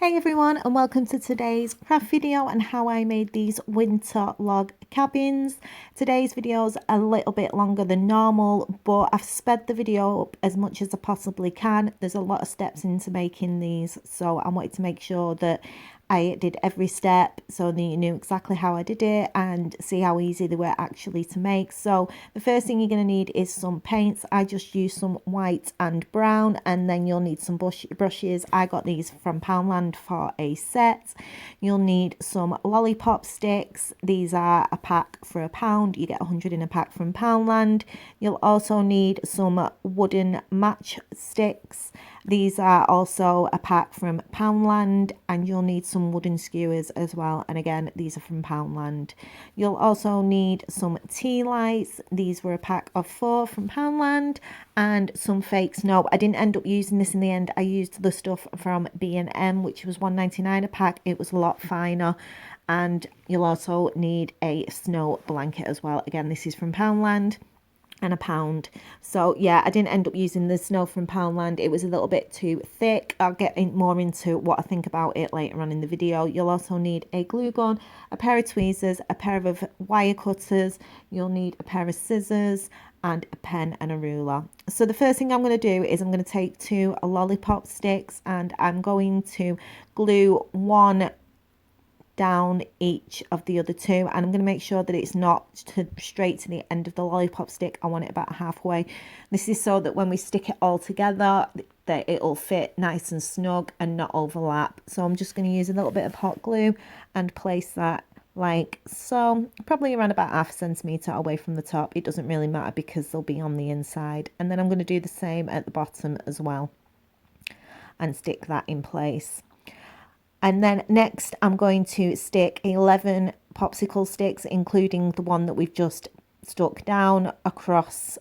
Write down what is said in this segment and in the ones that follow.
Hey everyone, and welcome to today's craft video and how I made these winter log cabins. Today's video is a little bit longer than normal, but I've sped the video up as much as I possibly can. There's a lot of steps into making these, so I wanted to make sure that I did every step so that you knew exactly how I did it and see how easy they were actually to make. So the first thing you're going to need is some paints. I just used some white and brown, and then you'll need some brushes. I got these from Poundland for a set. You'll need some lollipop sticks. These are a pack for £1. You get 100 in a pack from Poundland. You'll also need some wooden match sticks. These are also a pack from Poundland, and you'll need some wooden skewers as well, and again these are from Poundland. You'll also need some tea lights. These were a pack of 4 from Poundland, and some fake snow. I didn't end up using this in the end. I used the stuff from B&M, which was £1.99 a pack. It was a lot finer. And you'll also need a snow blanket as well. Again, this is from Poundland, and £1. So yeah, I didn't end up using the snow from Poundland. It was a little bit too thick. I'll get more into what I think about it later on in the video. You'll also need a glue gun, a pair of tweezers, a pair of wire cutters. You'll need a pair of scissors and a pen and a ruler. So the first thing I'm going to do is I'm going to take 2 lollipop sticks, and I'm going to glue one down each of the other 2, and I'm going to make sure that it's not straight to the end of the lollipop stick. I want it about halfway. This is so that when we stick it all together that it'll fit nice and snug and not overlap. So I'm just going to use a little bit of hot glue and place that like so, probably around about ½ centimetre away from the top. It doesn't really matter because they'll be on the inside. And then I'm going to do the same at the bottom as well and stick that in place. And then next I'm going to stick 11 popsicle sticks, including the one that we've just stuck down, across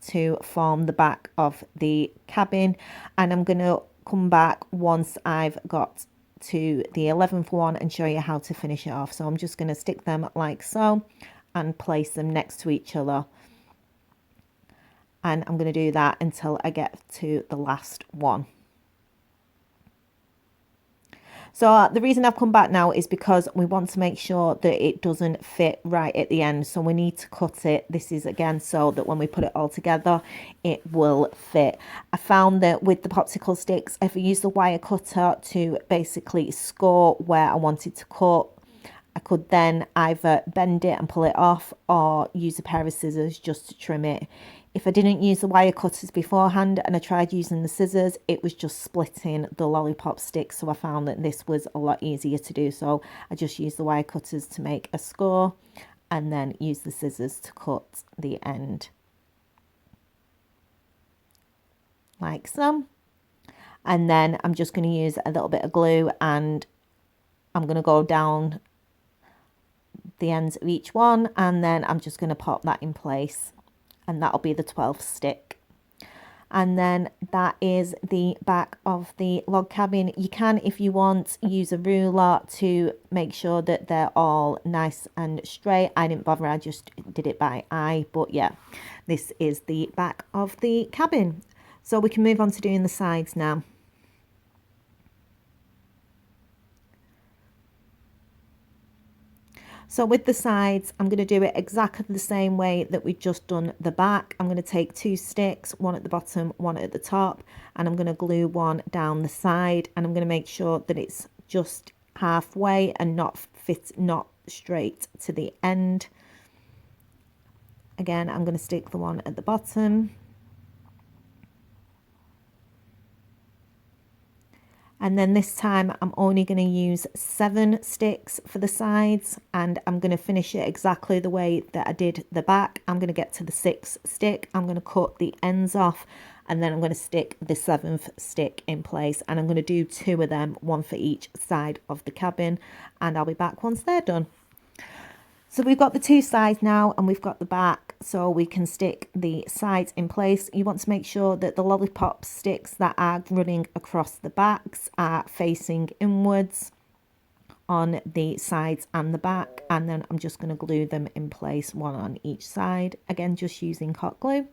to form the back of the cabin. And I'm going to come back once I've got to the 11th one and show you how to finish it off. So I'm just going to stick them like so and place them next to each other. And I'm going to do that until I get to the last one. So the reason I've come back now is because we want to make sure that it doesn't fit right at the end. So we need to cut it. This is again so that when we put it all together, it will fit. I found that with the popsicle sticks, if I use the wire cutter to basically score where I wanted to cut, I could then either bend it and pull it off or use a pair of scissors just to trim it. If I didn't use the wire cutters beforehand and I tried using the scissors, it was just splitting the lollipop sticks. So I found that this was a lot easier to do. So I just used the wire cutters to make a score and then use the scissors to cut the end. Like so. And then I'm just going to use a little bit of glue, and I'm going to go down the ends of each one, and then I'm just going to pop that in place, and that'll be the 12th stick. And then that is the back of the log cabin. You can, if you want, use a ruler to make sure that they're all nice and straight. I didn't bother, I just did it by eye. But yeah, this is the back of the cabin. So we can move on to doing the sides now. So with the sides, I'm going to do it exactly the same way that we've just done the back. I'm going to take 2 sticks, one at the bottom, one at the top, and I'm going to glue one down the side, and I'm going to make sure that it's just halfway and not straight to the end. Again, I'm going to stick the one at the bottom. And then this time I'm only going to use 7 sticks for the sides, and I'm going to finish it exactly the way that I did the back. I'm going to get to the 6th stick, I'm going to cut the ends off, and then I'm going to stick the 7th stick in place, and I'm going to do 2 of them, one for each side of the cabin, and I'll be back once they're done. So we've got the 2 sides now, and we've got the back, so we can stick the sides in place. You want to make sure that the lollipop sticks that are running across the backs are facing inwards on the sides and the back, and then I'm just going to glue them in place, one on each side, again just using hot glue.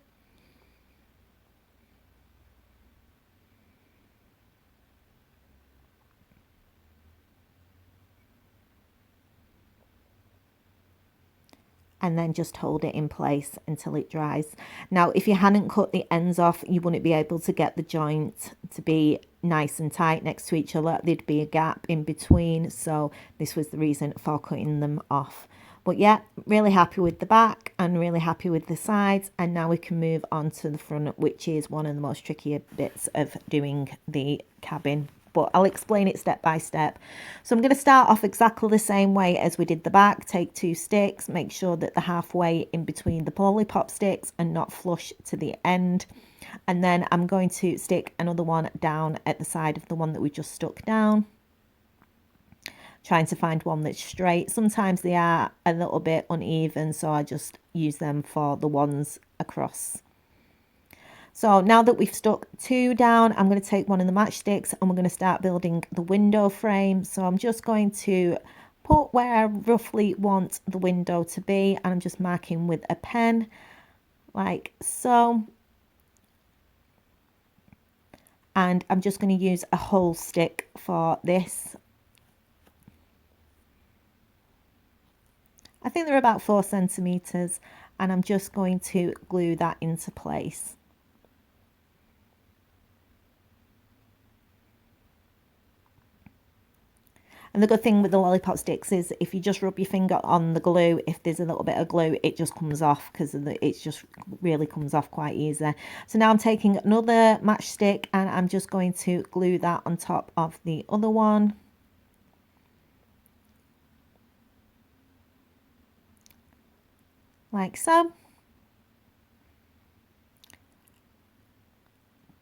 and then just hold it in place until it dries. Now, if you hadn't cut the ends off, you wouldn't be able to get the joint to be nice and tight next to each other. There'd be a gap in between, so this was the reason for cutting them off. But yeah, really happy with the back and really happy with the sides. And now we can move on to the front, which is one of the most trickier bits of doing the cabin. But I'll explain it step by step. So I'm going to start off exactly the same way as we did the back. Take 2 sticks, make sure that they're halfway in between the lollipop sticks and not flush to the end. And then I'm going to stick another one down at the side of the one that we just stuck down. Trying to find one that's straight. Sometimes they are a little bit uneven, so I just use them for the ones across. So now that we've stuck 2 down, I'm going to take one of the matchsticks and we're going to start building the window frame. So I'm just going to put where I roughly want the window to be, and I'm just marking with a pen like so. And I'm just going to use a whole stick for this. I think they're about 4 centimeters, and I'm just going to glue that into place. And the good thing with the lollipop sticks is if you just rub your finger on the glue, if there's a little bit of glue, it just comes off because it just really comes off quite easy. So now I'm taking another matchstick and I'm just going to glue that on top of the other one. Like so.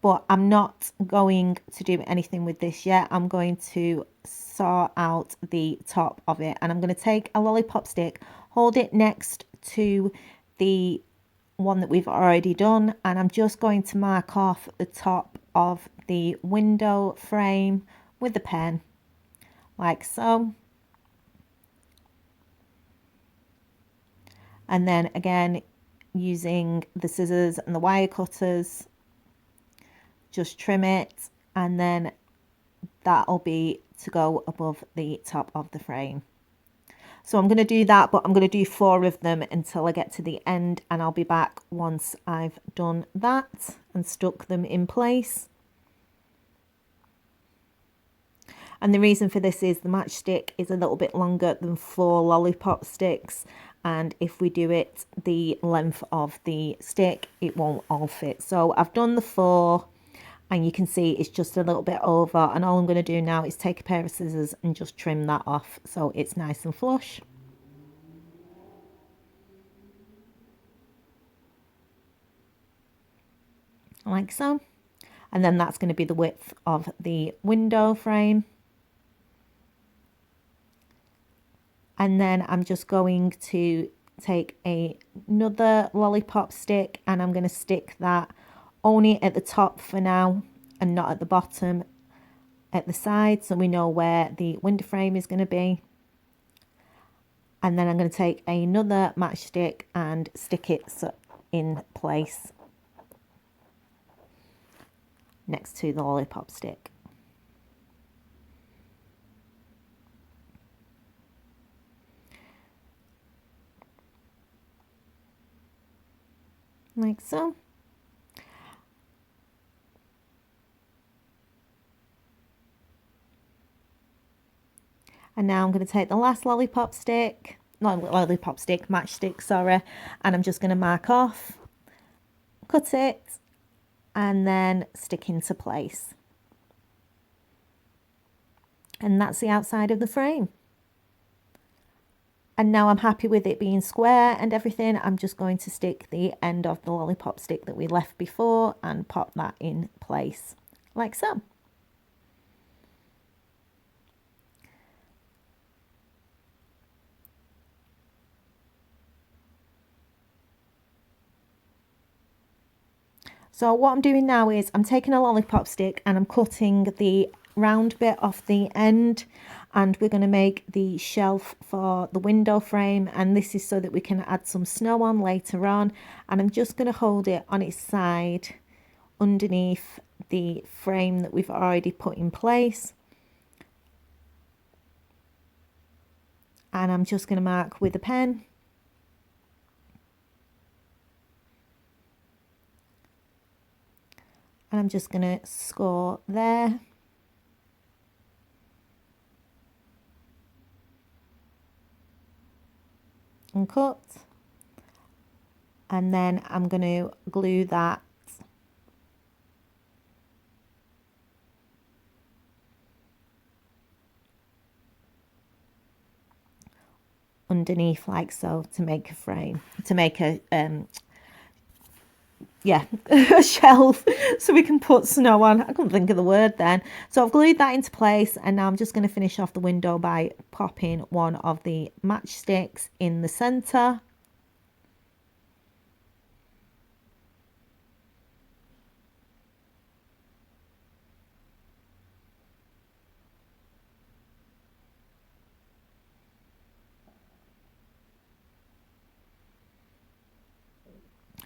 But I'm not going to do anything with this yet. I'm going to saw out the top of it, and I'm going to take a lollipop stick, hold it next to the one that we've already done, and I'm just going to mark off the top of the window frame with the pen, like so. And then again, using the scissors and the wire cutters, just trim it, and then that'll be to go above the top of the frame. So I'm going to do that, but I'm going to do 4 of them until I get to the end, and I'll be back once I've done that and stuck them in place. And the reason for this is the matchstick is a little bit longer than 4 lollipop sticks, and if we do it the length of the stick, it won't all fit. So I've done the 4. And you can see it's just a little bit over, and all I'm going to do now is take a pair of scissors and just trim that off so it's nice and flush. Like so. And then that's going to be the width of the window frame. And then I'm just going to take another lollipop stick, and I'm going to stick that only at the top for now and not at the bottom, at the side, so we know where the window frame is going to be. And then I'm going to take another matchstick and stick it in place next to the lollipop stick. Like so. And now I'm going to take the last lollipop stick, not lollipop stick, matchstick, sorry, and I'm just going to mark off, cut it, and then stick into place. And that's the outside of the frame. And now I'm happy with it being square and everything. I'm just going to stick the end of the lollipop stick that we left before and pop that in place, like so. So what I'm doing now is I'm taking a lollipop stick and I'm cutting the round bit off the end, and we're going to make the shelf for the window frame, and this is so that we can add some snow on later on. And I'm just going to hold it on its side underneath the frame that we've already put in place, and I'm just going to mark with a pen I'm just going to score there. And cut. And then I'm going to glue that underneath like so to make a frame, to make a yeah, a shelf so we can put snow on. I couldn't think of the word then. So I've glued that into place, and now I'm just going to finish off the window by popping one of the matchsticks in the centre.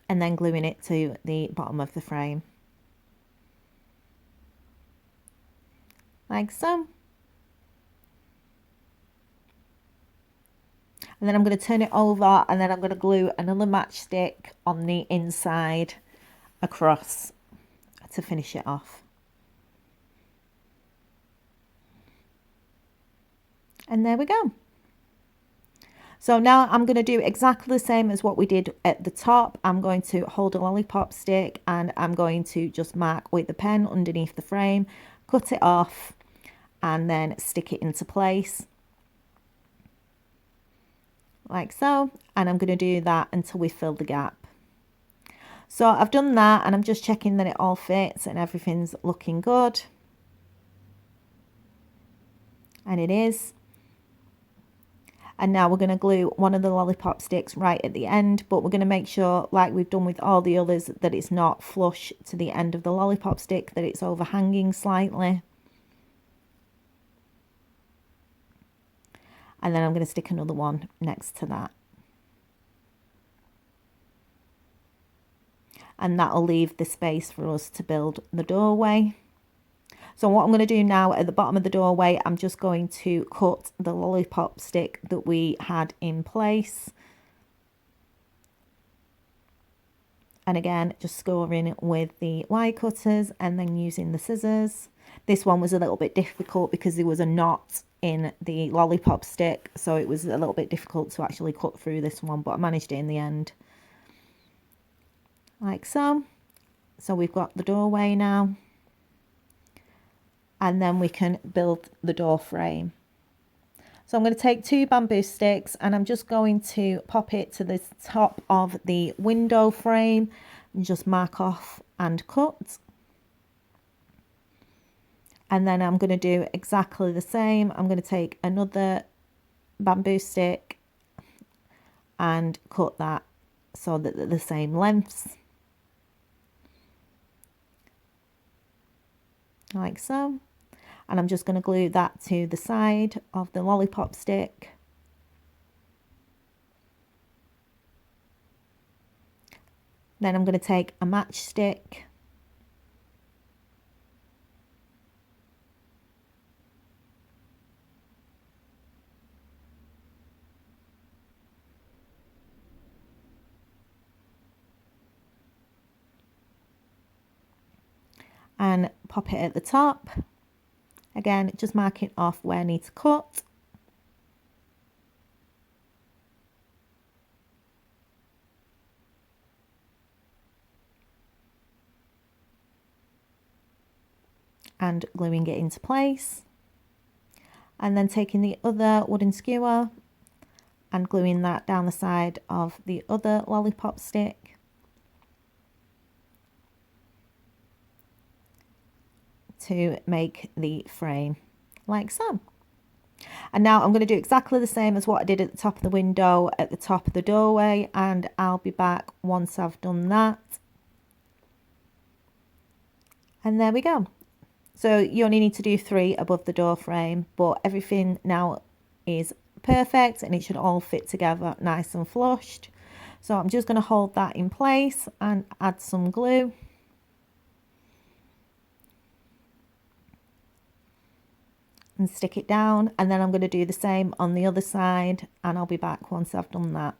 And then gluing it to the bottom of the frame. Like so. And then I'm going to turn it over, and then I'm going to glue another matchstick on the inside across to finish it off. And there we go. So now I'm going to do exactly the same as what we did at the top. I'm going to hold a lollipop stick and I'm going to just mark with the pen underneath the frame, cut it off and then stick it into place like so. And I'm going to do that until we fill the gap. So I've done that and I'm just checking that it all fits and everything's looking good. And it is. And now we're going to glue one of the lollipop sticks right at the end, but we're going to make sure, like we've done with all the others, that it's not flush to the end of the lollipop stick, that it's overhanging slightly. And then I'm going to stick another one next to that. And that'll leave the space for us to build the doorway. So what I'm going to do now at the bottom of the doorway, I'm just going to cut the lollipop stick that we had in place. And again, just scoring with the wire cutters and then using the scissors. This one was a little bit difficult because there was a knot in the lollipop stick. So it was a little bit difficult to actually cut through this one, but I managed it in the end. Like so. So we've got the doorway now. And then we can build the door frame. So I'm going to take 2 bamboo sticks and I'm just going to pop it to the top of the window frame and just mark off and cut. And then I'm going to do exactly the same. I'm going to take another bamboo stick and cut that so that they're the same lengths. Like so. And I'm just going to glue that to the side of the lollipop stick. Then I'm going to take a matchstick and pop it at the top. Again, just marking off where I need to cut. And gluing it into place. And then taking the other wooden skewer and gluing that down the side of the other lollipop stick. To make the frame like so. And now I'm going to do exactly the same as what I did at the top of the window at the top of the doorway, and I'll be back once I've done that. And there we go. So you only need to do 3 above the door frame, but everything now is perfect and it should all fit together nice and flushed. So I'm just going to hold that in place and add some glue. And stick it down, and then I'm going to do the same on the other side, and I'll be back once I've done that.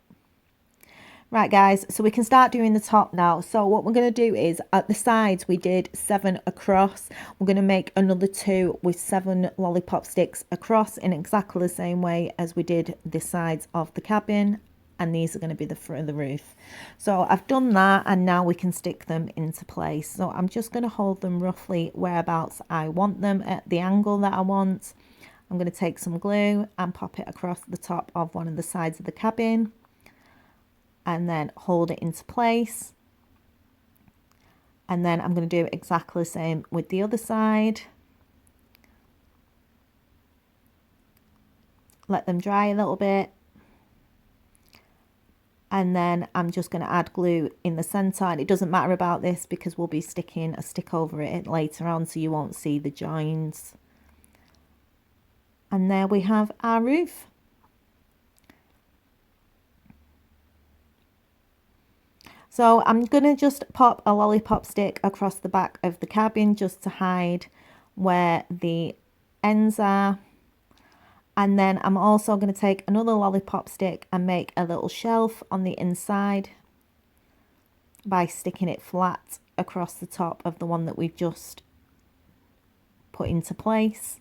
Right guys, so we can start doing the top now. So what we're going to do is at the sides we did 7 across. We're going to make another 2 with 7 lollipop sticks across in exactly the same way as we did the sides of the cabin, and these are going to be the front of the roof. So I've done that, and now we can stick them into place. So I'm just going to hold them roughly whereabouts I want them at the angle that I want. I'm going to take some glue and pop it across the top of one of the sides of the cabin, and then hold it into place. And then I'm going to do exactly the same with the other side. Let them dry a little bit. And then I'm just going to add glue in the center, and it doesn't matter about this because we'll be sticking a stick over it later on, so you won't see the joins. And there we have our roof. So I'm going to just pop a lollipop stick across the back of the cabin just to hide where the ends are. And then I'm also going to take another lollipop stick and make a little shelf on the inside by sticking it flat across the top of the one that we've just put into place.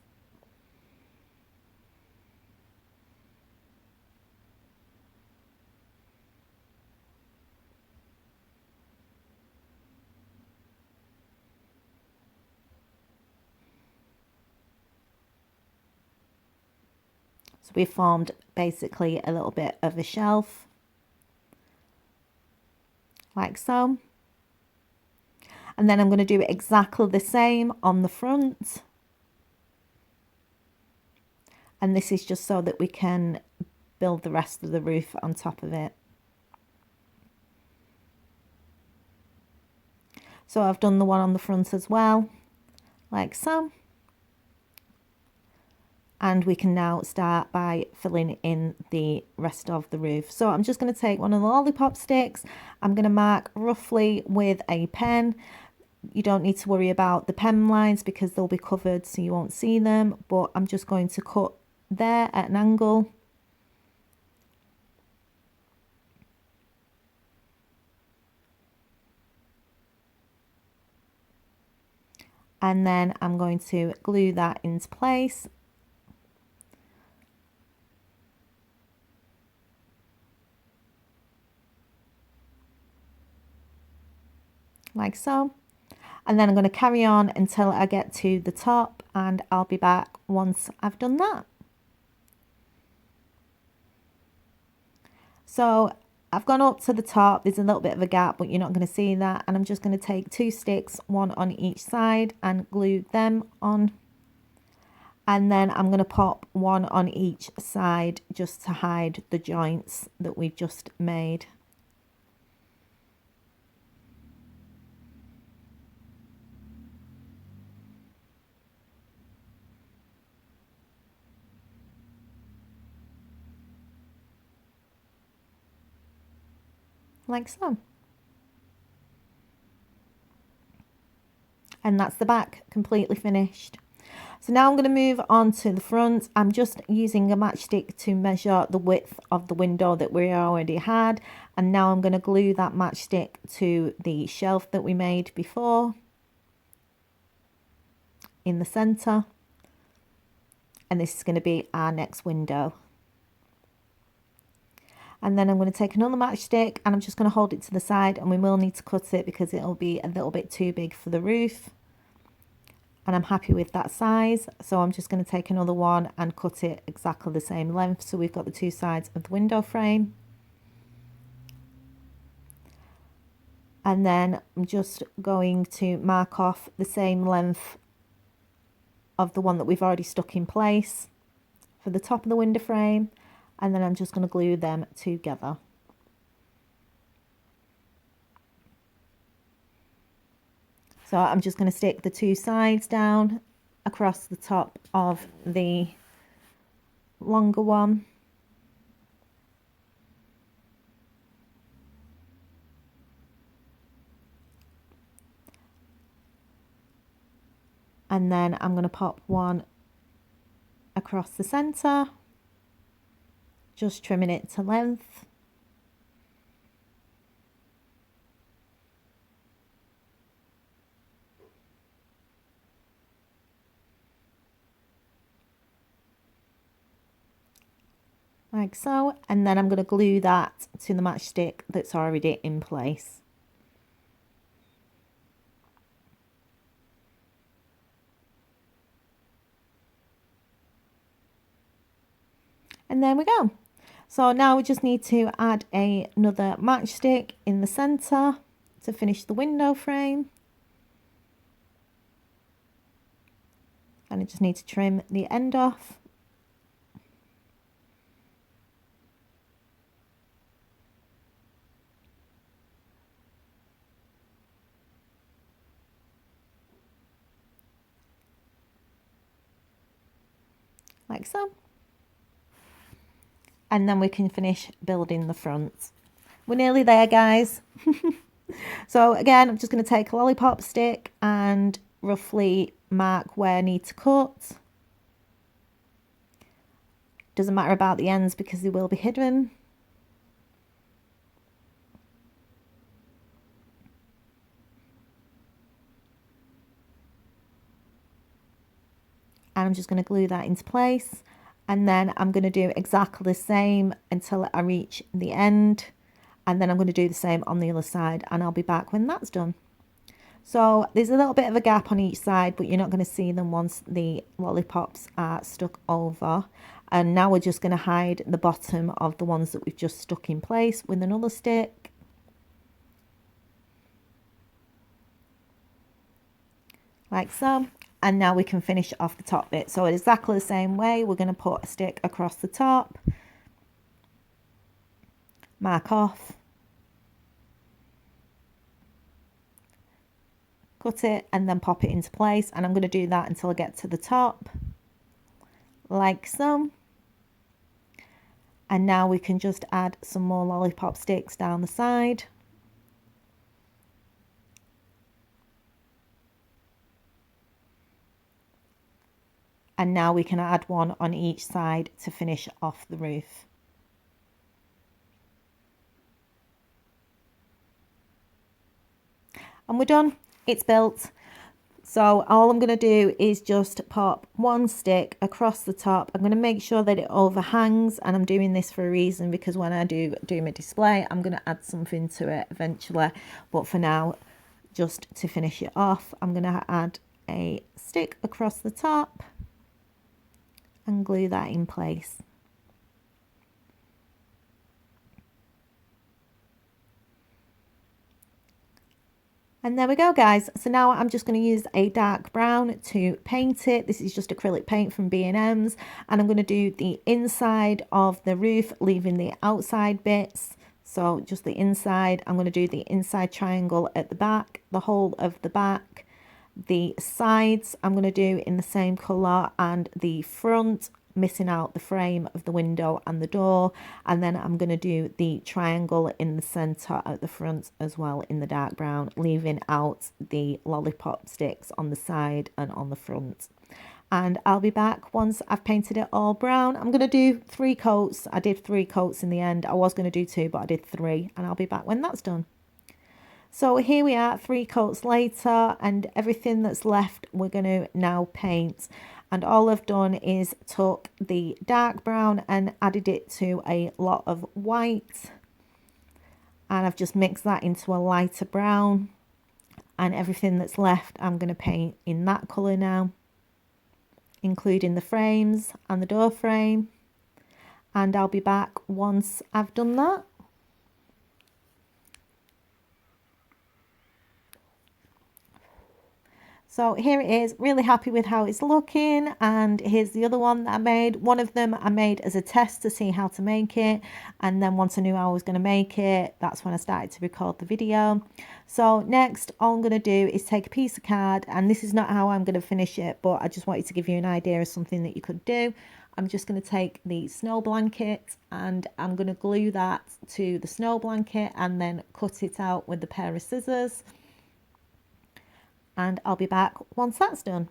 So we formed basically a little bit of a shelf, like so. And then I'm going to do exactly the same on the front. And this is just so that we can build the rest of the roof on top of it. So I've done the one on the front as well, like so. And we can now start by filling in the rest of the roof. So I'm just going to take one of the lollipop sticks. I'm going to mark roughly with a pen. You don't need to worry about the pen lines because they'll be covered so you won't see them. But I'm just going to cut there at an angle. And then I'm going to glue that into place. Like so. And then I'm going to carry on until I get to the top, and I'll be back once I've done that. So I've gone up to the top. There's a little bit of a gap, but you're not going to see that. And I'm just going to take 2 sticks, one on each side, and glue them on. And then I'm going to pop one on each side just to hide the joints that we've just made. Like so. And that's the back, completely finished. So now I'm going to move on to the front. I'm just using a matchstick to measure the width of the window that we already had. And now I'm going to glue that matchstick to the shelf that we made before in the center. And this is going to be our next window. And then I'm going to take another matchstick and I'm just going to hold it to the side, and we will need to cut it because it'll be a little bit too big for the roof. And I'm happy with that size, so I'm just going to take another one and cut it exactly the same length, so we've got the 2 sides of the window frame. And then I'm just going to mark off the same length of the one that we've already stuck in place for the top of the window frame, and then I'm just going to glue them together. So I'm just going to stick the 2 sides down across the top of the longer one. And then I'm going to pop one across the center, just trimming it to length. like so, and then I'm going to glue that to the matchstick that's already in place. And there we go. So now we just need to add another matchstick in the centre to finish the window frame. And I just need to trim the end off. Like so. And then we can finish building the front. We're nearly there, guys. So again, I'm just going to take a lollipop stick and roughly mark where I need to cut. Doesn't matter about the ends because they will be hidden. And I'm just going to glue that into place. And then I'm going to do exactly the same until I reach the end. And then I'm going to do the same on the other side, and I'll be back when that's done. So there's a little bit of a gap on each side, but you're not going to see them once the lollipops are stuck over. And now we're just going to hide the bottom of the ones that we've just stuck in place with another stick. Like so. And now we can finish off the top bit. So exactly the same way, we're going to put a stick across the top, mark off, cut it, and then pop it into place. And I'm going to do that until I get to the top, like so. And now we can just add some more lollipop sticks down the side. And now we can add one on each side to finish off the roof. And we're done. It's built. So all I'm going to do is just pop one stick across the top. I'm going to make sure that it overhangs, and I'm doing this for a reason, because when I do my display, I'm going to add something to it eventually. But for now, just to finish it off, I'm going to add a stick across the top and glue that in place. And there we go, guys. So now I'm just going to use a dark brown to paint it. This is just acrylic paint from B&M's, and I'm going to do the inside of the roof, leaving the outside bits. So just the inside. I'm going to do the inside triangle at the back, the whole of the back. The sides I'm going to do in the same colour, and the front, missing out the frame of the window and the door. And then I'm going to do the triangle in the centre at the front as well in the dark brown, leaving out the lollipop sticks on the side and on the front. And I'll be back once I've painted it all brown. I'm going to do 3 coats. I did 3 coats in the end. I was going to do 2, but I did 3, and I'll be back when that's done. So here we are, 3 coats later, and everything that's left we're going to now paint. And all I've done is took the dark brown and added it to a lot of white. And I've just mixed that into a lighter brown. And everything that's left I'm going to paint in that colour now, including the frames and the door frame. And I'll be back once I've done that. So here it is, really happy with how it's looking. And here's the other one that I made. One of them I made as a test to see how to make it. And then once I knew how I was going to make it, that's when I started to record the video. So next, all I'm going to do is take a piece of card. And this is not how I'm going to finish it, but I just wanted to give you an idea of something that you could do. I'm just going to take the snow blanket and I'm going to glue that to the snow blanket and then cut it out with a pair of scissors. And I'll be back once that's done.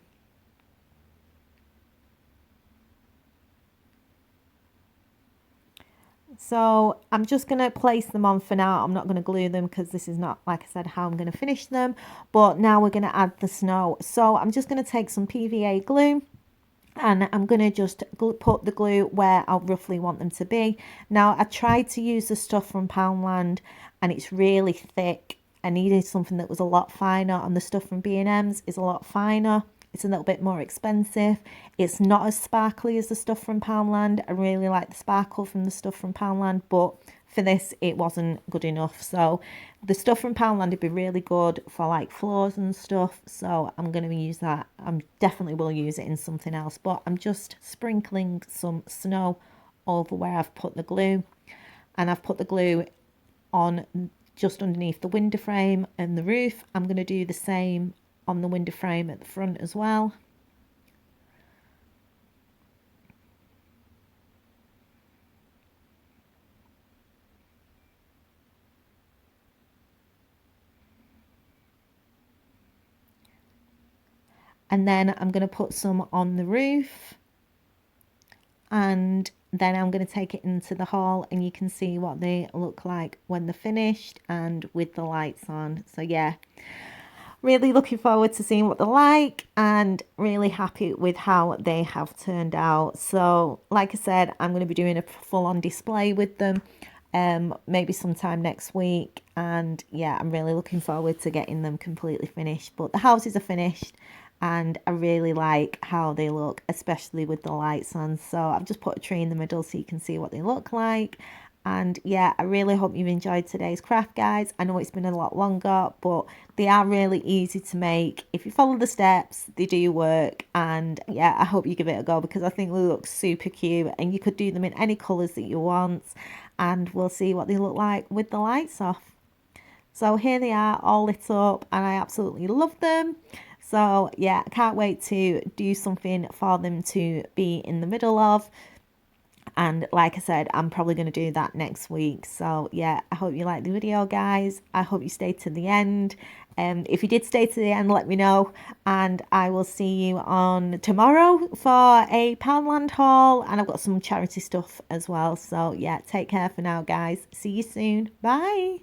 So I'm just going to place them on for now. I'm not going to glue them because this is not, like I said, how I'm going to finish them. But now we're going to add the snow. So I'm just going to take some PVA glue and I'm going to just put the glue where I roughly want them to be. Now, I tried to use the stuff from Poundland and it's really thick. I needed something that was a lot finer, and the stuff from B&M's is a lot finer. It's a little bit more expensive. It's not as sparkly as the stuff from Poundland. I really like the sparkle from the stuff from Poundland, but for this it wasn't good enough. So the stuff from Poundland would be really good for like floors and stuff, so I'm going to use that. I definitely will use it in something else, but I'm just sprinkling some snow over where I've put the glue, and I've put the glue on just underneath the window frame and the roof. I'm going to do the same on the window frame at the front as well. And then I'm going to put some on the roof, and then I'm going to take it into the hall and you can see what they look like when they're finished and with the lights on. So yeah, really looking forward to seeing what they're like and really happy with how they have turned out. So like I said, I'm going to be doing a full-on display with them maybe sometime next week, and yeah, I'm really looking forward to getting them completely finished. But the houses are finished and I really like how they look, especially with the lights on. So I've just put a tree in the middle so you can see what they look like. And yeah, I really hope you've enjoyed today's craft, guys. I know it's been a lot longer, but they are really easy to make. If you follow the steps, they do work. And yeah, I hope you give it a go because I think they look super cute, and you could do them in any colours that you want. And we'll see what they look like with the lights off. So here they are, all lit up, and I absolutely love them. So yeah, I can't wait to do something for them to be in the middle of. And like I said, I'm probably going to do that next week. So yeah, I hope you like the video, guys. I hope you stayed to the end. If you did stay to the end, let me know. And I will see you on tomorrow for a Poundland haul. And I've got some charity stuff as well. So yeah, take care for now, guys. See you soon. Bye.